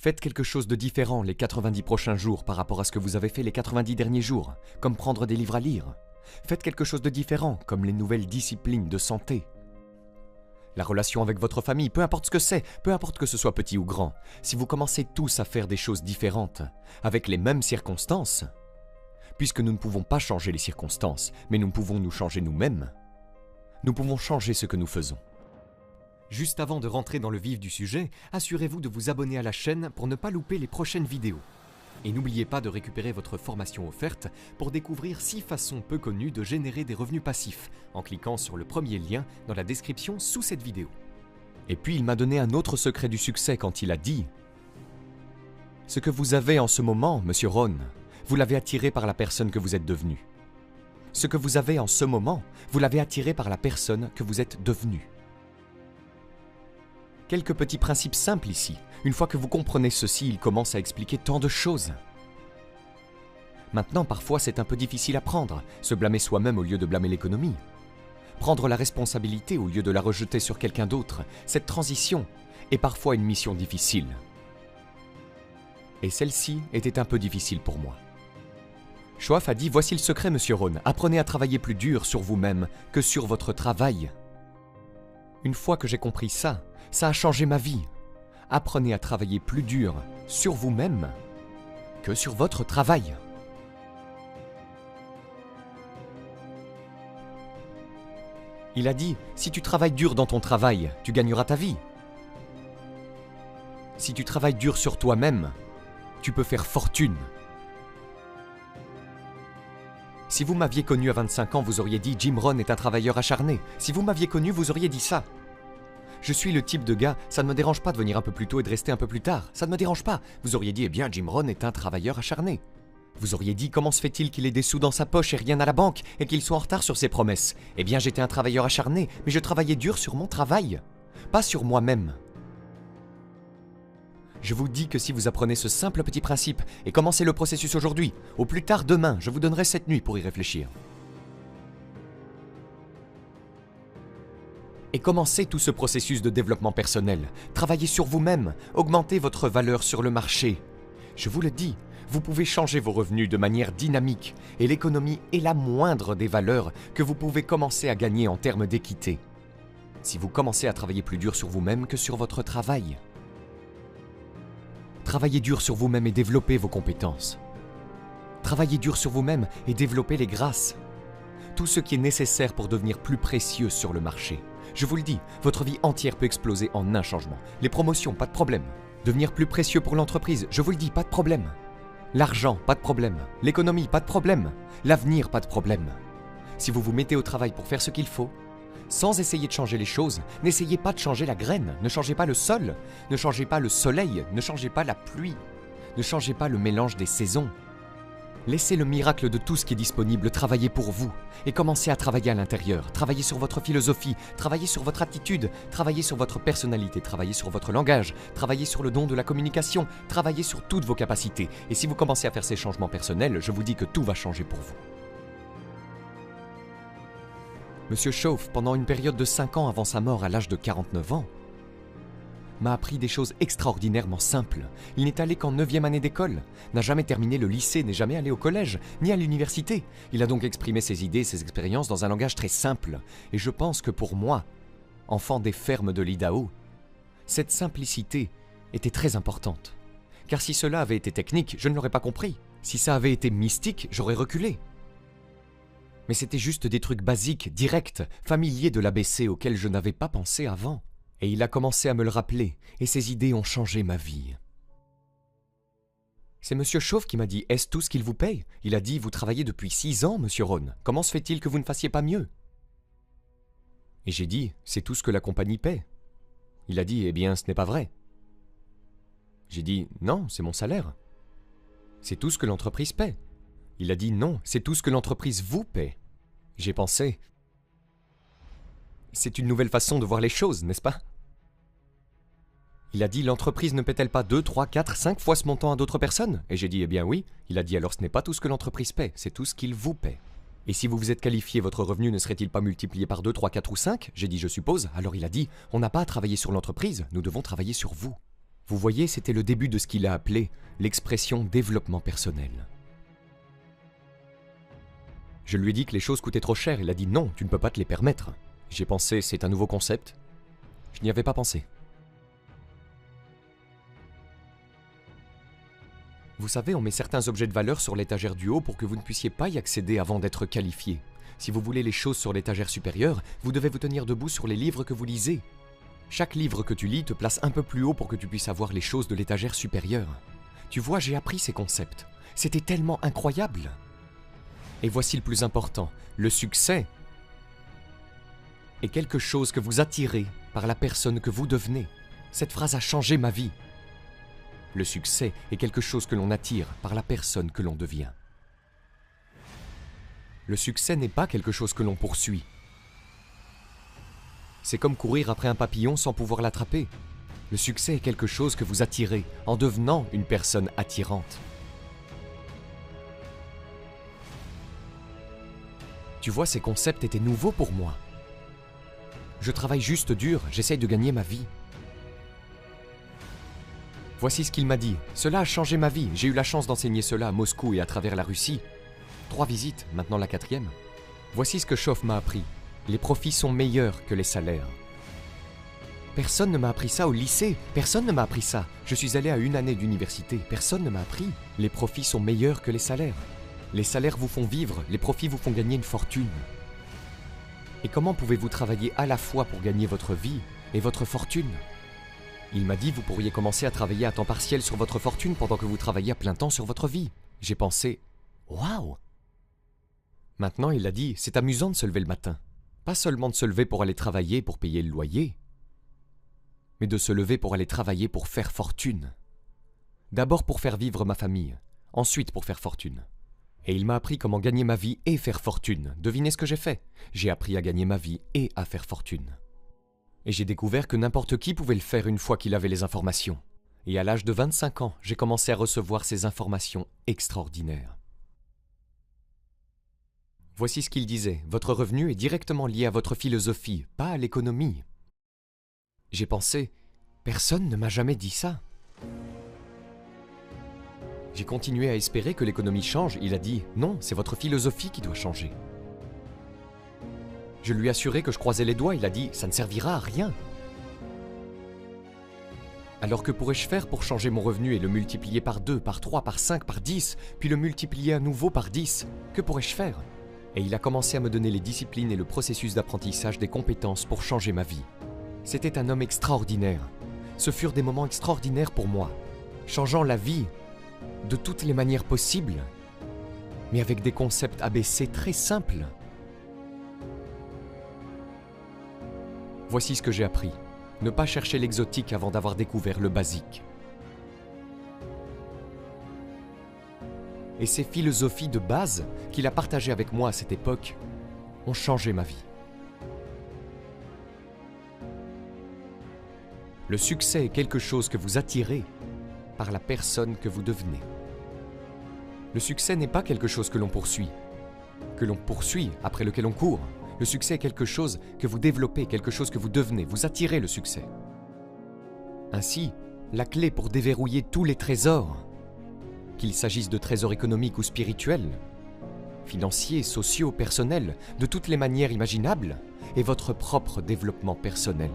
Faites quelque chose de différent les 90 prochains jours par rapport à ce que vous avez fait les 90 derniers jours, comme prendre des livres à lire. Faites quelque chose de différent, comme les nouvelles disciplines de santé. La relation avec votre famille, peu importe ce que c'est, peu importe que ce soit petit ou grand, si vous commencez tous à faire des choses différentes, avec les mêmes circonstances, puisque nous ne pouvons pas changer les circonstances, mais nous pouvons nous changer nous-mêmes, nous pouvons changer ce que nous faisons. Juste avant de rentrer dans le vif du sujet, assurez-vous de vous abonner à la chaîne pour ne pas louper les prochaines vidéos. Et n'oubliez pas de récupérer votre formation offerte pour découvrir 6 façons peu connues de générer des revenus passifs en cliquant sur le premier lien dans la description sous cette vidéo. Et puis il m'a donné un autre secret du succès quand il a dit « Ce que vous avez en ce moment, Monsieur Ron, vous l'avez attiré par la personne que vous êtes devenu. Ce que vous avez en ce moment, vous l'avez attiré par la personne que vous êtes devenu. » Quelques petits principes simples ici. Une fois que vous comprenez ceci, il commence à expliquer tant de choses. Maintenant, parfois, c'est un peu difficile à prendre, se blâmer soi-même au lieu de blâmer l'économie. Prendre la responsabilité au lieu de la rejeter sur quelqu'un d'autre, cette transition est parfois une mission difficile. Et celle-ci était un peu difficile pour moi. Choaf a dit « Voici le secret, Monsieur Ron, apprenez à travailler plus dur sur vous-même que sur votre travail. » Une fois que j'ai compris ça a changé ma vie. Apprenez à travailler plus dur sur vous-même que sur votre travail. Il a dit, si tu travailles dur dans ton travail, tu gagneras ta vie. Si tu travailles dur sur toi-même, tu peux faire fortune. Si vous m'aviez connu à 25 ans, vous auriez dit « Jim Rohn est un travailleur acharné ». Si vous m'aviez connu, vous auriez dit ça. Je suis le type de gars, ça ne me dérange pas de venir un peu plus tôt et de rester un peu plus tard. Ça ne me dérange pas. Vous auriez dit, eh bien, Jim Rohn est un travailleur acharné. Vous auriez dit, comment se fait-il qu'il ait des sous dans sa poche et rien à la banque, et qu'il soit en retard sur ses promesses? Eh bien, j'étais un travailleur acharné, mais je travaillais dur sur mon travail, pas sur moi-même. Je vous dis que si vous apprenez ce simple petit principe et commencez le processus aujourd'hui, au plus tard demain, je vous donnerai cette nuit pour y réfléchir. Et commencez tout ce processus de développement personnel. Travaillez sur vous-même, augmentez votre valeur sur le marché. Je vous le dis, vous pouvez changer vos revenus de manière dynamique et l'économie est la moindre des valeurs que vous pouvez commencer à gagner en termes d'équité. Si vous commencez à travailler plus dur sur vous-même que sur votre travail. Travaillez dur sur vous-même et développez vos compétences. Travaillez dur sur vous-même et développez les grâces. Tout ce qui est nécessaire pour devenir plus précieux sur le marché. Je vous le dis, votre vie entière peut exploser en un changement. Les promotions, pas de problème. Devenir plus précieux pour l'entreprise, je vous le dis, pas de problème. L'argent, pas de problème. L'économie, pas de problème. L'avenir, pas de problème. Si vous vous mettez au travail pour faire ce qu'il faut, sans essayer de changer les choses, n'essayez pas de changer la graine, ne changez pas le sol, ne changez pas le soleil, ne changez pas la pluie, ne changez pas le mélange des saisons. Laissez le miracle de tout ce qui est disponible travailler pour vous et commencez à travailler à l'intérieur. Travaillez sur votre philosophie, travaillez sur votre attitude, travaillez sur votre personnalité, travaillez sur votre langage, travaillez sur le don de la communication, travaillez sur toutes vos capacités. Et si vous commencez à faire ces changements personnels, je vous dis que tout va changer pour vous. Monsieur Choaf, pendant une période de 5 ans avant sa mort à l'âge de 49 ans, m'a appris des choses extraordinairement simples. Il n'est allé qu'en 9e année d'école, n'a jamais terminé le lycée, n'est jamais allé au collège, ni à l'université. Il a donc exprimé ses idées et ses expériences dans un langage très simple. Et je pense que pour moi, enfant des fermes de l'Idaho, cette simplicité était très importante. Car si cela avait été technique, je ne l'aurais pas compris. Si ça avait été mystique, j'aurais reculé. Mais c'était juste des trucs basiques, directs, familiers de l'ABC auxquels je n'avais pas pensé avant. Et il a commencé à me le rappeler, et ses idées ont changé ma vie. C'est Monsieur Choaf qui m'a dit « Est-ce tout ce qu'il vous paye ?» Il a dit « Vous travaillez depuis 6 ans, Monsieur Ron. Comment se fait-il que vous ne fassiez pas mieux ?» Et j'ai dit « C'est tout ce que la compagnie paie. » Il a dit « Eh bien, ce n'est pas vrai. » J'ai dit « Non, c'est mon salaire. » C'est tout ce que l'entreprise paie. Il a dit « Non, c'est tout ce que l'entreprise vous paie. » J'ai pensé « C'est une nouvelle façon de voir les choses, n'est-ce pas ?» Il a dit « L'entreprise ne paie-t-elle pas 2, 3, 4, 5 fois ce montant à d'autres personnes ?» Et j'ai dit « Eh bien oui. » Il a dit « Alors ce n'est pas tout ce que l'entreprise paie, c'est tout ce qu'il vous paie. » Et si vous vous êtes qualifié, votre revenu ne serait-il pas multiplié par 2, 3, 4 ou 5 ? J'ai dit « Je suppose. » Alors il a dit « On n'a pas à travailler sur l'entreprise, nous devons travailler sur vous. » Vous voyez, c'était le début de ce qu'il a appelé l'expression développement personnel. Je lui ai dit que les choses coûtaient trop cher. Il a dit non, tu ne peux pas te les permettre. J'ai pensé, c'est un nouveau concept. Je n'y avais pas pensé. Vous savez, on met certains objets de valeur sur l'étagère du haut pour que vous ne puissiez pas y accéder avant d'être qualifié. Si vous voulez les choses sur l'étagère supérieure, vous devez vous tenir debout sur les livres que vous lisez. Chaque livre que tu lis te place un peu plus haut pour que tu puisses avoir les choses de l'étagère supérieure. Tu vois, j'ai appris ces concepts. C'était tellement incroyable. Et voici le plus important, le succès est quelque chose que vous attirez par la personne que vous devenez. Cette phrase a changé ma vie. Le succès est quelque chose que l'on attire par la personne que l'on devient. Le succès n'est pas quelque chose que l'on poursuit. C'est comme courir après un papillon sans pouvoir l'attraper. Le succès est quelque chose que vous attirez en devenant une personne attirante. Tu vois, ces concepts étaient nouveaux pour moi. Je travaille juste dur, j'essaye de gagner ma vie. Voici ce qu'il m'a dit. Cela a changé ma vie. J'ai eu la chance d'enseigner cela à Moscou et à travers la Russie. 3 visites, maintenant la 4e. Voici ce que Shoff m'a appris. Les profits sont meilleurs que les salaires. Personne ne m'a appris ça au lycée. Personne ne m'a appris ça. Je suis allé à 1 année d'université. Personne ne m'a appris. Les profits sont meilleurs que les salaires. Les salaires vous font vivre. Les profits vous font gagner une fortune. Et comment pouvez-vous travailler à la fois pour gagner votre vie et votre fortune ? Il m'a dit, vous pourriez commencer à travailler à temps partiel sur votre fortune pendant que vous travaillez à plein temps sur votre vie. J'ai pensé, waouh! Maintenant, il a dit, c'est amusant de se lever le matin. Pas seulement de se lever pour aller travailler pour payer le loyer, mais de se lever pour aller travailler pour faire fortune. D'abord pour faire vivre ma famille, ensuite pour faire fortune. Et il m'a appris comment gagner ma vie et faire fortune. Devinez ce que j'ai fait? J'ai appris à gagner ma vie et à faire fortune. Et j'ai découvert que n'importe qui pouvait le faire une fois qu'il avait les informations. Et à l'âge de 25 ans, j'ai commencé à recevoir ces informations extraordinaires. Voici ce qu'il disait, votre revenu est directement lié à votre philosophie, pas à l'économie. J'ai pensé, personne ne m'a jamais dit ça. J'ai continué à espérer que l'économie change, il a dit, non, c'est votre philosophie qui doit changer. Je lui ai assuré que je croisais les doigts, il a dit « ça ne servira à rien ». Alors que pourrais-je faire pour changer mon revenu et le multiplier par 2, par 3, par 5, par 10, puis le multiplier à nouveau par 10 ? Que pourrais-je faire ? Et il a commencé à me donner les disciplines et le processus d'apprentissage des compétences pour changer ma vie. C'était un homme extraordinaire. Ce furent des moments extraordinaires pour moi, changeant la vie de toutes les manières possibles, mais avec des concepts ABC très simples. Voici ce que j'ai appris. Ne pas chercher l'exotique avant d'avoir découvert le basique. Et ces philosophies de base qu'il a partagées avec moi à cette époque ont changé ma vie. Le succès est quelque chose que vous attirez par la personne que vous devenez. Le succès n'est pas quelque chose que l'on poursuit, après lequel on court. Le succès est quelque chose que vous développez, quelque chose que vous devenez, vous attirez le succès. Ainsi, la clé pour déverrouiller tous les trésors, qu'il s'agisse de trésors économiques ou spirituels, financiers, sociaux, personnels, de toutes les manières imaginables, est votre propre développement personnel.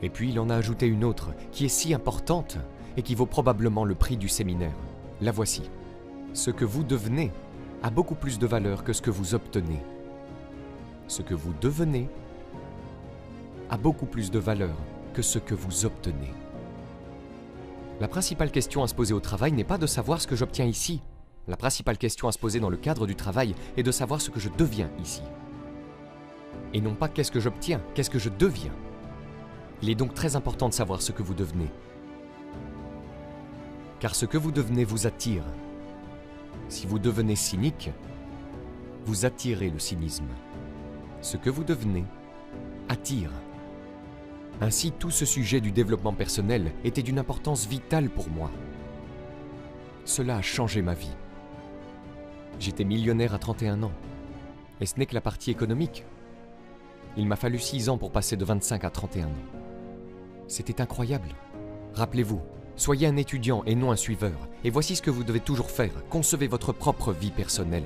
Et puis il en a ajouté une autre, qui est si importante et qui vaut probablement le prix du séminaire. La voici. Ce que vous devenez a beaucoup plus de valeur que ce que vous obtenez. Ce que vous devenez a beaucoup plus de valeur que ce que vous obtenez. La principale question à se poser au travail n'est pas de savoir ce que j'obtiens ici. La principale question à se poser dans le cadre du travail est de savoir ce que je deviens ici. Et non pas qu'est-ce que j'obtiens, qu'est-ce que je deviens. Il est donc très important de savoir ce que vous devenez. Car ce que vous devenez vous attire. Si vous devenez cynique, vous attirez le cynisme. Ce que vous devenez attire. Ainsi, tout ce sujet du développement personnel était d'une importance vitale pour moi. Cela a changé ma vie. J'étais millionnaire à 31 ans. Et ce n'est que la partie économique. Il m'a fallu 6 ans pour passer de 25 à 31 ans. C'était incroyable. Rappelez-vous, soyez un étudiant et non un suiveur, et voici ce que vous devez toujours faire, concevez votre propre vie personnelle.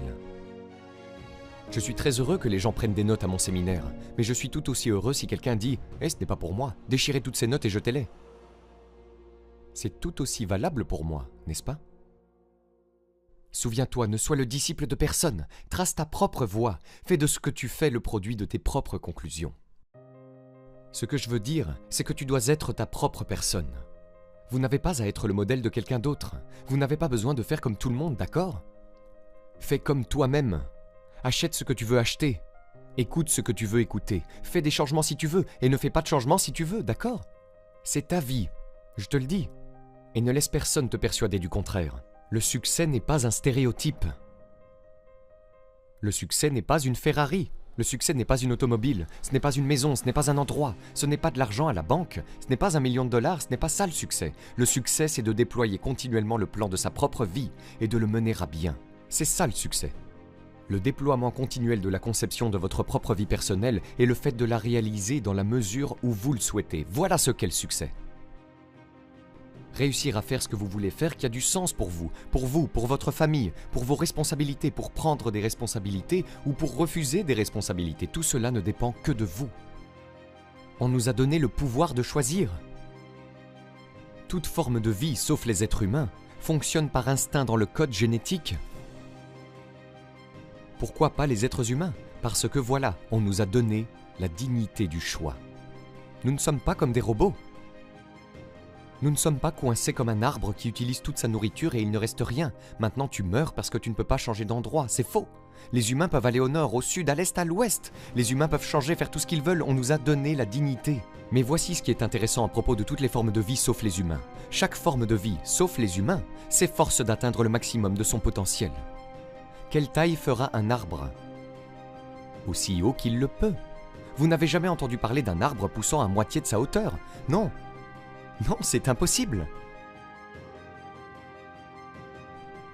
Je suis très heureux que les gens prennent des notes à mon séminaire, mais je suis tout aussi heureux si quelqu'un dit « Eh, ce n'est pas pour moi, déchirez toutes ces notes et jetez-les ». C'est tout aussi valable pour moi, n'est-ce pas? Souviens-toi, ne sois le disciple de personne, trace ta propre voie, fais de ce que tu fais le produit de tes propres conclusions. Ce que je veux dire, c'est que tu dois être ta propre personne. Vous n'avez pas à être le modèle de quelqu'un d'autre, vous n'avez pas besoin de faire comme tout le monde, d'accord? Fais comme toi-même. Achète ce que tu veux acheter. Écoute ce que tu veux écouter. Fais des changements si tu veux et ne fais pas de changements si tu veux, d'accord? C'est ta vie, je te le dis. Et ne laisse personne te persuader du contraire. Le succès n'est pas un stéréotype. Le succès n'est pas une Ferrari. Le succès n'est pas une automobile. Ce n'est pas une maison, ce n'est pas un endroit. Ce n'est pas de l'argent à la banque. Ce n'est pas $1 million, ce n'est pas ça le succès. Le succès, c'est de déployer continuellement le plan de sa propre vie et de le mener à bien. C'est ça le succès. Le déploiement continuel de la conception de votre propre vie personnelle est le fait de la réaliser dans la mesure où vous le souhaitez. Voilà ce qu'est le succès. Réussir à faire ce que vous voulez faire qui a du sens pour vous, pour votre famille, pour vos responsabilités, pour prendre des responsabilités ou pour refuser des responsabilités. Tout cela ne dépend que de vous. On nous a donné le pouvoir de choisir. Toute forme de vie, sauf les êtres humains, fonctionne par instinct dans le code génétique. Pourquoi pas les êtres humains? Parce que voilà, on nous a donné la dignité du choix. Nous ne sommes pas comme des robots. Nous ne sommes pas coincés comme un arbre qui utilise toute sa nourriture et il ne reste rien. Maintenant tu meurs parce que tu ne peux pas changer d'endroit. C'est faux. Les humains peuvent aller au nord, au sud, à l'est, à l'ouest. Les humains peuvent changer, faire tout ce qu'ils veulent. On nous a donné la dignité. Mais voici ce qui est intéressant à propos de toutes les formes de vie sauf les humains. Chaque forme de vie, sauf les humains, s'efforce d'atteindre le maximum de son potentiel. Quelle taille fera un arbre? Aussi haut qu'il le peut. Vous n'avez jamais entendu parler d'un arbre poussant à moitié de sa hauteur? Non. Non, c'est impossible.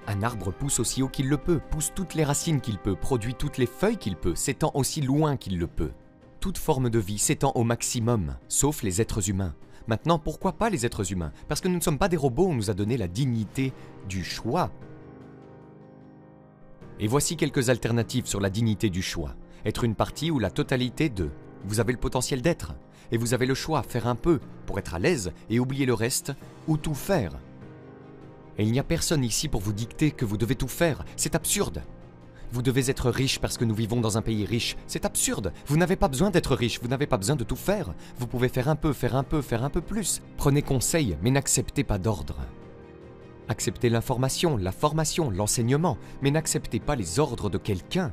Un arbre pousse aussi haut qu'il le peut, pousse toutes les racines qu'il peut, produit toutes les feuilles qu'il peut, s'étend aussi loin qu'il le peut. Toute forme de vie s'étend au maximum, sauf les êtres humains. Maintenant, pourquoi pas les êtres humains? Parce que nous ne sommes pas des robots, on nous a donné la dignité du choix. Et voici quelques alternatives sur la dignité du choix. Être une partie ou la totalité de. Vous avez le potentiel d'être. Et vous avez le choix, faire un peu pour être à l'aise et oublier le reste, ou tout faire. Et il n'y a personne ici pour vous dicter que vous devez tout faire. C'est absurde. Vous devez être riche parce que nous vivons dans un pays riche. C'est absurde. Vous n'avez pas besoin d'être riche, vous n'avez pas besoin de tout faire. Vous pouvez faire un peu, faire un peu, faire un peu plus. Prenez conseil, mais n'acceptez pas d'ordre. Acceptez l'information, la formation, l'enseignement, mais n'acceptez pas les ordres de quelqu'un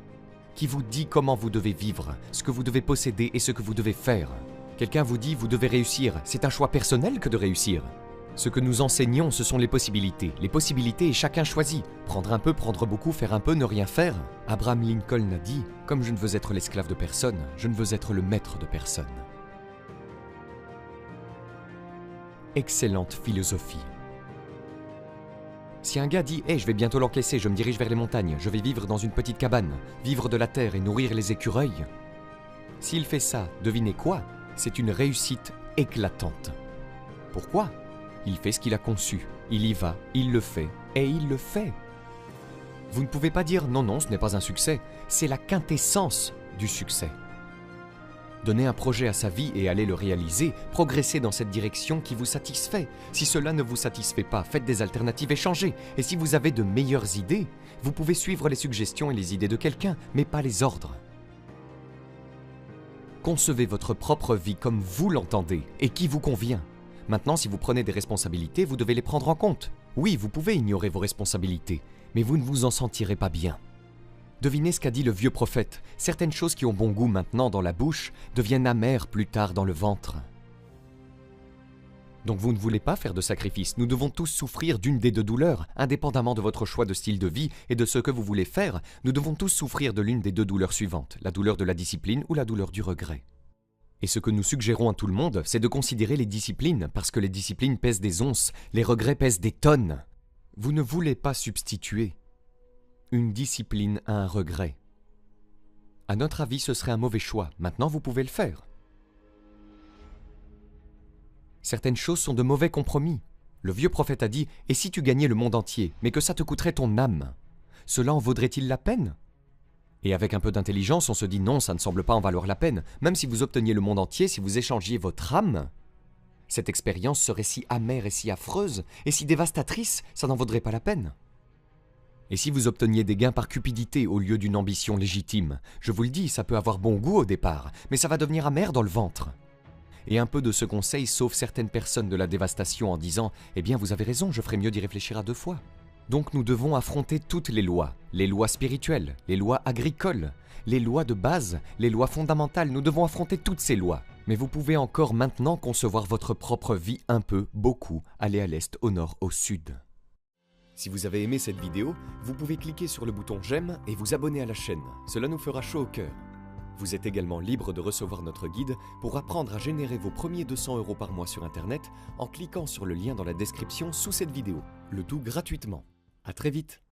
qui vous dit comment vous devez vivre, ce que vous devez posséder et ce que vous devez faire. Quelqu'un vous dit « vous devez réussir », c'est un choix personnel que de réussir. Ce que nous enseignons, ce sont les possibilités. Les possibilités et chacun choisit. Prendre un peu, prendre beaucoup, faire un peu, ne rien faire. Abraham Lincoln a dit « Comme je ne veux être l'esclave de personne, je ne veux être le maître de personne. » Excellente philosophie. Si un gars dit « Hey, je vais bientôt l'encaisser, je me dirige vers les montagnes, je vais vivre dans une petite cabane, vivre de la terre et nourrir les écureuils », s'il fait ça, devinez quoi? C'est une réussite éclatante. Pourquoi? Il fait ce qu'il a conçu, il y va, il le fait, et il le fait. Vous ne pouvez pas dire « Non, non, ce n'est pas un succès », c'est la quintessence du succès. Donner un projet à sa vie et aller le réaliser, progresser dans cette direction qui vous satisfait. Si cela ne vous satisfait pas, faites des alternatives et changez. Et si vous avez de meilleures idées, vous pouvez suivre les suggestions et les idées de quelqu'un, mais pas les ordres. Concevez votre propre vie comme vous l'entendez et qui vous convient. Maintenant, si vous prenez des responsabilités, vous devez les prendre en compte. Oui, vous pouvez ignorer vos responsabilités, mais vous ne vous en sentirez pas bien. Devinez ce qu'a dit le vieux prophète. Certaines choses qui ont bon goût maintenant dans la bouche deviennent amères plus tard dans le ventre. Donc vous ne voulez pas faire de sacrifice. Nous devons tous souffrir d'une des deux douleurs. Indépendamment de votre choix de style de vie et de ce que vous voulez faire, nous devons tous souffrir de l'une des deux douleurs suivantes, la douleur de la discipline ou la douleur du regret. Et ce que nous suggérons à tout le monde, c'est de considérer les disciplines, parce que les disciplines pèsent des onces, les regrets pèsent des tonnes. Vous ne voulez pas substituer une discipline à un regret. À notre avis, ce serait un mauvais choix. Maintenant, vous pouvez le faire. Certaines choses sont de mauvais compromis. Le vieux prophète a dit « Et si tu gagnais le monde entier, mais que ça te coûterait ton âme, cela en vaudrait-il la peine ?» Et avec un peu d'intelligence, on se dit « Non, ça ne semble pas en valoir la peine, même si vous obteniez le monde entier, si vous échangiez votre âme. Cette expérience serait si amère et si affreuse, et si dévastatrice, ça n'en vaudrait pas la peine. » Et si vous obteniez des gains par cupidité au lieu d'une ambition légitime, je vous le dis, ça peut avoir bon goût au départ, mais ça va devenir amer dans le ventre. Et un peu de ce conseil sauve certaines personnes de la dévastation en disant « Eh bien, vous avez raison, je ferais mieux d'y réfléchir à 2 fois. » Donc nous devons affronter toutes les lois spirituelles, les lois agricoles, les lois de base, les lois fondamentales, nous devons affronter toutes ces lois. Mais vous pouvez encore maintenant concevoir votre propre vie un peu, beaucoup, aller à l'est, au nord, au sud. Si vous avez aimé cette vidéo, vous pouvez cliquer sur le bouton j'aime et vous abonner à la chaîne, cela nous fera chaud au cœur. Vous êtes également libre de recevoir notre guide pour apprendre à générer vos premiers 200 € par mois sur Internet en cliquant sur le lien dans la description sous cette vidéo, le tout gratuitement. À très vite.